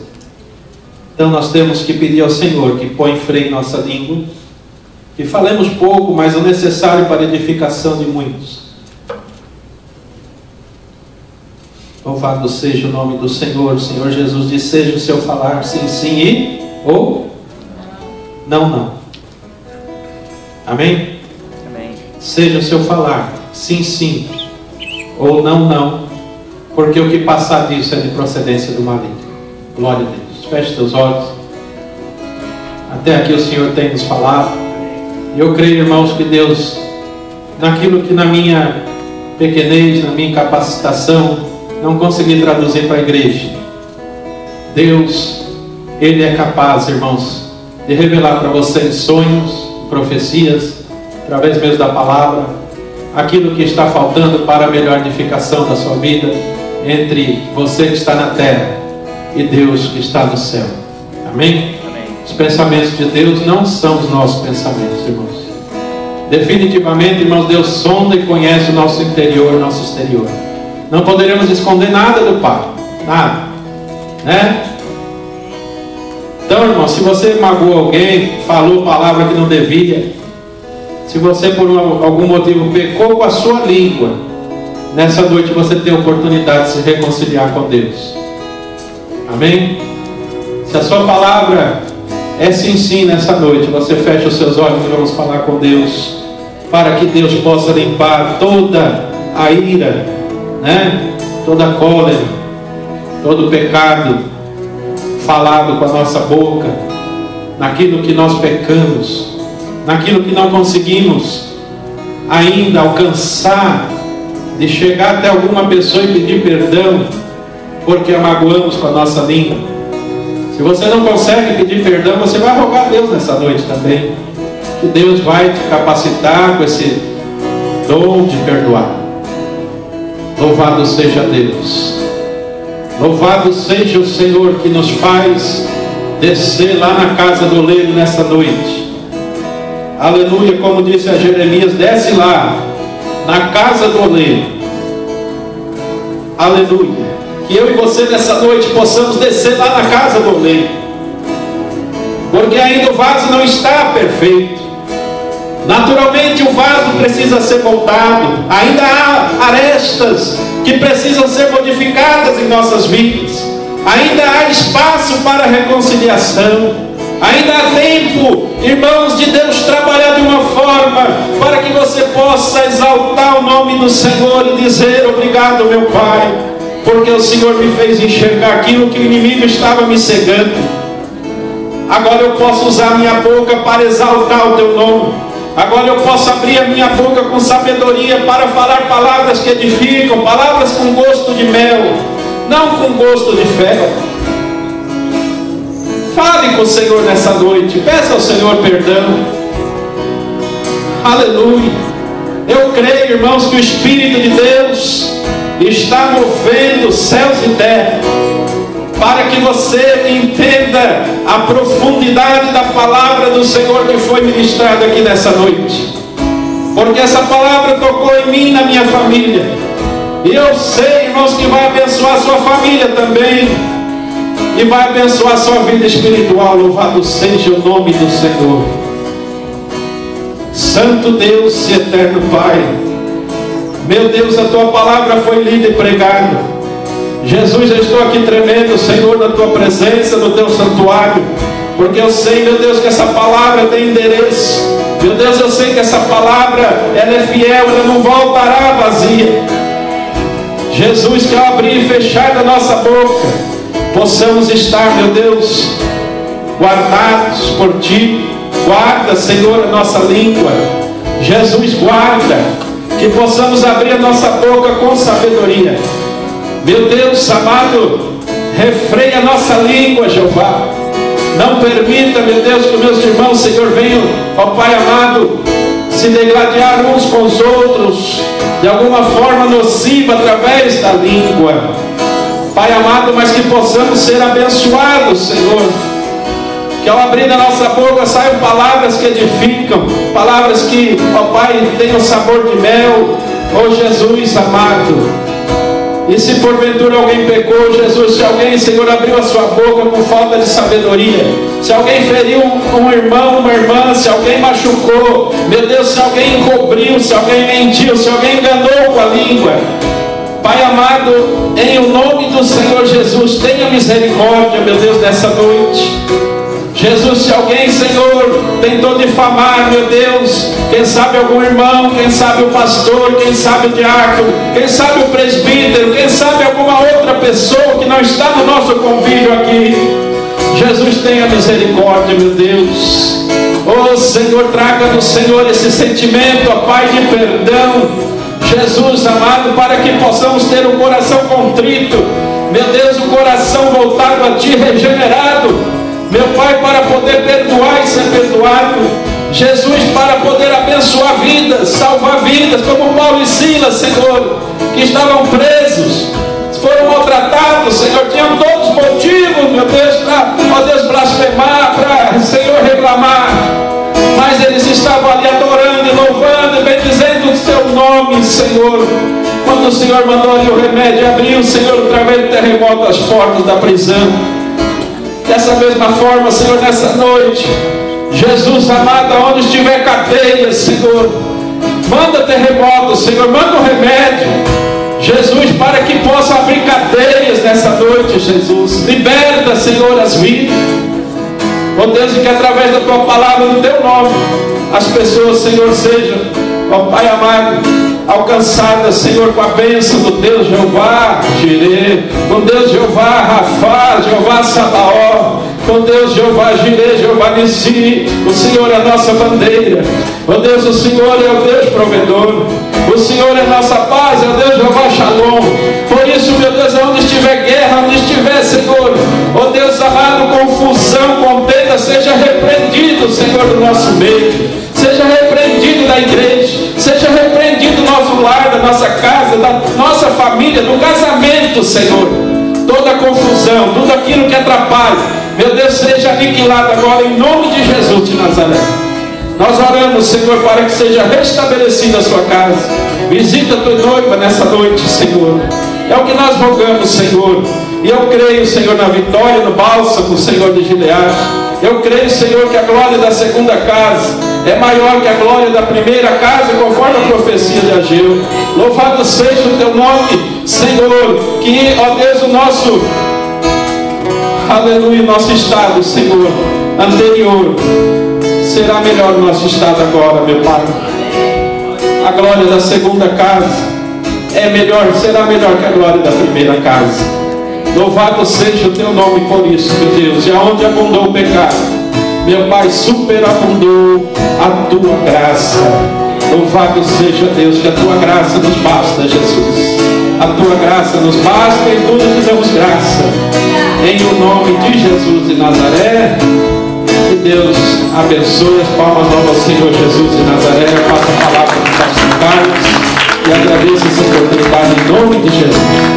Então nós temos que pedir ao Senhor que põe freio em nossa língua, que falemos pouco, mas o necessário para a edificação de muitos. Louvado seja o nome do Senhor. O Senhor Jesus disse: seja o seu falar sim, sim e ou não, não. Amém? Amém. Seja o seu falar sim, sim ou não, não, porque o que passar disso é de procedência do maligno. Glória a Deus. Feche seus olhos. Até aqui o Senhor tem nos falado. E eu creio, irmãos, que Deus, naquilo que na minha pequenez, na minha incapacitação, não consegui traduzir para a igreja, Deus, Ele é capaz, irmãos, de revelar para vocês sonhos, profecias, através mesmo da palavra, aquilo que está faltando para a melhor edificação da sua vida, entre você que está na terra e Deus que está no céu. Amém? Amém. Os pensamentos de Deus não são os nossos pensamentos, irmãos. Definitivamente, irmãos, Deus sonda e conhece o nosso interior, o nosso exterior. Não poderemos esconder nada do Pai. Nada. Né? Então, irmão, se você magoou alguém, falou palavra que não devia, se você por algum motivo pecou com a sua língua, nessa noite você tem a oportunidade de se reconciliar com Deus. Amém? Se a sua palavra é sim, sim nessa noite, você fecha os seus olhos e vamos falar com Deus, para que Deus possa limpar toda a ira, né? Toda a cólera, todo o pecado falado com a nossa boca, naquilo que nós pecamos, naquilo que não conseguimos ainda alcançar, de chegar até alguma pessoa e pedir perdão, porque a magoamos com a nossa língua. Se você não consegue pedir perdão, você vai rogar a Deus nessa noite também, que Deus vai te capacitar com esse dom de perdoar. Louvado seja Deus. Louvado seja o Senhor que nos faz descer lá na casa do oleiro nessa noite. Aleluia, como disse a Jeremias: desce lá na casa do oleiro. Aleluia. Que eu e você nessa noite possamos descer lá na casa do oleiro, porque ainda o vaso não está perfeito. Naturalmente o vaso precisa ser moldado. Ainda há arestas que precisam ser modificadas em nossas vidas. Ainda há espaço para reconciliação. Ainda há tempo, irmãos de Deus, trabalhar de uma forma para que você possa exaltar o nome do Senhor e dizer: obrigado, meu Pai, porque o Senhor me fez enxergar aquilo que o inimigo estava me cegando. Agora eu posso usar a minha boca para exaltar o teu nome. Agora eu posso abrir a minha boca com sabedoria para falar palavras que edificam, palavras com gosto de mel, não com gosto de fel. Fale com o Senhor nessa noite, peça ao Senhor perdão. Aleluia. Eu creio, irmãos, que o Espírito de Deus está movendo céus e terra, para que você entenda a profundidade da palavra do Senhor que foi ministrada aqui nessa noite. Porque essa palavra tocou em mim e na minha família. E eu sei, irmãos, que vai abençoar a sua família também. E vai abençoar a sua vida espiritual. Louvado seja o nome do Senhor. Santo Deus e eterno Pai, meu Deus, a tua palavra foi lida e pregada. Jesus, eu estou aqui tremendo, Senhor, na tua presença, no teu santuário, porque eu sei, meu Deus, que essa palavra tem endereço. Meu Deus, eu sei que essa palavra, ela é fiel, ela não voltará vazia. Jesus, que ao abrir e fechar da nossa boca, possamos estar, meu Deus, guardados por ti. Guarda, Senhor, a nossa língua. Jesus, guarda, que possamos abrir a nossa boca com sabedoria. Meu Deus amado, refreia a nossa língua, Jeová. Não permita, meu Deus, que meus irmãos, Senhor, venham, ó Pai amado, se degladiar uns com os outros, de alguma forma nociva, através da língua. Pai amado, mas que possamos ser abençoados, Senhor. Que ao abrir a nossa boca saiam palavras que edificam, palavras que, ó Pai, tenham sabor de mel. Ó Jesus amado, e se porventura alguém pecou, Jesus, se alguém, Senhor, abriu a sua boca com falta de sabedoria, se alguém feriu um irmão, uma irmã, se alguém machucou, meu Deus, se alguém encobriu, se alguém mentiu, se alguém enganou com a língua, Pai amado, em o nome do Senhor Jesus, tenha misericórdia, meu Deus, nessa noite. Jesus, se alguém, Senhor, tentou difamar, meu Deus, quem sabe algum irmão, quem sabe o pastor, quem sabe o diácono, quem sabe o presbítero, quem sabe alguma outra pessoa que não está no nosso convívio aqui, Jesus, tenha misericórdia, meu Deus. Oh Senhor, traga do Senhor esse sentimento, ó Pai, de perdão, Jesus amado, para que possamos ter um coração contrito, meu Deus, um coração voltado a Ti, regenerado, meu Pai, para poder perdoar e ser perdoado. Jesus, para poder abençoar vidas, salvar vidas, como Paulo e Silas, Senhor, que estavam presos, foram maltratados, Senhor, tinham todos os motivos, meu Deus, para, ó Deus, blasfemar, para, Senhor, reclamar, mas eles estavam ali adorando e louvando e bendizendo o Teu nome, Senhor. Quando o Senhor mandou ali o remédio, abriu, Senhor, através do terremoto, as portas da prisão. Dessa mesma forma, Senhor, nessa noite, Jesus amado, onde estiver cadeias, Senhor, manda terremoto, Senhor, manda um remédio, Jesus, para que possa abrir cadeias nessa noite, Jesus. Liberta, Senhor, as vidas. Ó Deus, e que através da Tua palavra, no Teu nome, as pessoas, Senhor, sejam, ó Pai amado, alcançadas, Senhor, com a bênção do Deus Jeová Jireh, com Deus Jeová Rafá, Jeová Sabaó, com Deus Jeová Jireh, Jeová Nissi. O Senhor é a nossa bandeira, ó Deus, o Senhor é o Deus provedor, o Senhor é a nossa paz, é o Deus Jeová Shalom. Por isso, meu Deus, onde estiver guerra, onde estiver, Senhor, ó Deus amado, confusão, contenda, seja repreendido, Senhor, do nosso meio, seja repreendido da igreja, seja repreendido do nosso lar, da nossa casa, da nossa família, do casamento, Senhor. Toda confusão, tudo aquilo que atrapalha, meu Deus, seja aniquilado agora em nome de Jesus de Nazaré. Nós oramos, Senhor, para que seja restabelecida a sua casa. Visita a tua noiva nessa noite, Senhor. É o que nós rogamos, Senhor. E eu creio, Senhor, na vitória, no bálsamo, Senhor, de Gileade. Eu creio, Senhor, que a glória da segunda casa é maior que a glória da primeira casa, conforme a profecia de Ageu. Louvado seja o Teu nome, Senhor. Que, ó Deus, o nosso Aleluia. Nosso estado, Senhor, anterior será melhor o nosso estado agora, meu Pai. A glória da segunda casa é melhor, será melhor que a glória da primeira casa. Louvado seja o teu nome por isso, meu Deus. E aonde abundou o pecado, meu Pai, superabundou a tua graça. Louvado seja Deus, que a tua graça nos basta, Jesus. A tua graça nos basta, e tudo te damos graça. Em o nome de Jesus de Nazaré. Que Deus abençoe. As palmas novas ao Senhor Jesus de Nazaré. Eu passo a palavra para o pastor Carlos e agradeço essa oportunidade em nome de Jesus.